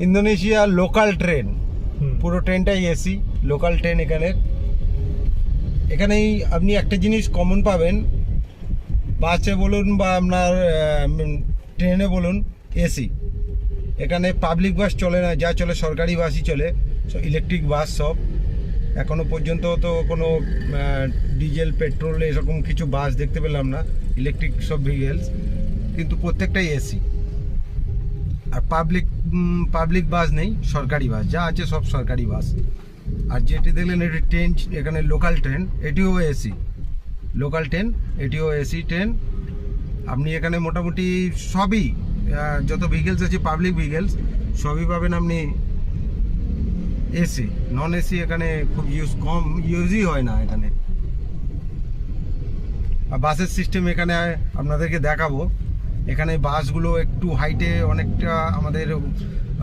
Indonesia local train, পুরো ট্রেনটাই AC local train. এখানেই আপনি একটা জিনিস কমন পাবেন, বাসে বলুন বা আপনার ট্রেনে বলুন, এসি। এখানে পাবলিক বাস চলে না, যা চলে সরকারি বাসই চলে, ইলেকট্রিক বাস সব। এখনো পর্যন্ত তো কোনো ডিজেল পেট্রোল এরকম কিছু বাস দেখতে পেলাম না, ইলেকট্রিক সব ভেহিকেলস, কিন্তু প্রত্যেকটাই এসি। আর পাবলিক বাস নেই, সরকারি বাস যা আছে সব সরকারি বাস। আর যেটি দেখলেন এটি ট্রেন, এখানে লোকাল ট্রেন, এটিও এসি লোকাল ট্রেন, এটিও এসি ট্রেন। আপনি এখানে মোটামুটি সবই, যত ভেহিকেলস আছে পাবলিক ভেহিকেলস সবই পাবেন আপনি এসি। নন এসি এখানে খুব কম ইউজই হয় না এখানে। আর বাসের সিস্টেম এখানে আপনাদেরকে দেখাবো। এখানে বাসগুলো একটু হাইটে অনেকটা, আমাদের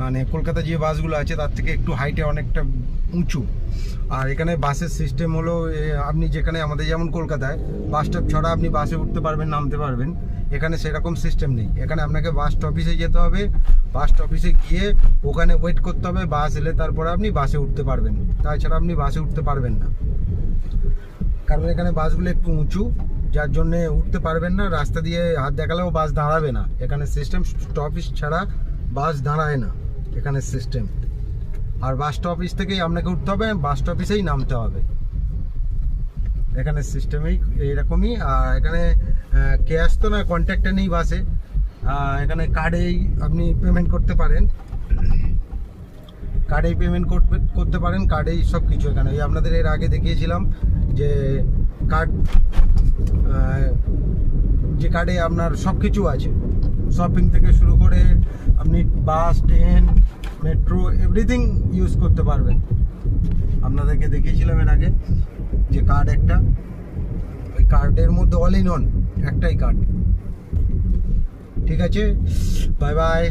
মানে কলকাতা যে বাসগুলো আছে তার থেকে একটু হাইটে অনেকটা উঁচু। আর এখানে বাসের সিস্টেম হলো, আপনি যেখানে আমাদের যেমন কলকাতায় বাস স্টপ ছাড়া আপনি বাসে উঠতে পারবেন, নামতে পারবেন, এখানে সেরকম সিস্টেম নেই। এখানে আপনাকে বাস স্টপেজে যেতে হবে, বাস স্টপেজে গিয়ে ওখানে ওয়েট করতে হবে, বাস এলে তারপরে আপনি বাসে উঠতে পারবেন, তাছাড়া আপনি বাসে উঠতে পারবেন না। কারণ এখানে বাসগুলো একটু উঁচু, যার জন্যে উঠতে পারবেন না। রাস্তা দিয়ে হাত দেখালেও বাস দাঁড়াবে না। এখানে সিস্টেম স্টপেজ ছাড়া বাস দাঁড়ায় না এখানে সিস্টেম। আর বাস স্টপেজ থেকেই আপনাকে উঠতে হবে, বাস স্টপেজেই নামতে হবে। এখানে সিস্টেমেই এরকমই। আর এখানে ক্যাশ তো না, কন্ট্যাক্টে নেই বাসে। এখানে কার্ডেই আপনি পেমেন্ট করতে পারেন, কার্ডেই পেমেন্ট করতে পারেন, কার্ডেই সব কিছু। এখানে ওই আপনাদের এর আগে দেখিয়েছিলাম যে কার্ড, যে কার্ডে আপনার সব কিছু আছে, শপিং থেকে শুরু করে আপনি বাস, ট্রেন, মেট্রো এভরিথিং ইউজ করতে পারবেন। আপনাদেরকে দেখিয়েছিলাম এর আগে যে কার্ড একটা, ওই কার্ডের মধ্যে অল ইন ওয়ান একটাই কার্ড। ঠিক আছে, বাই বাই।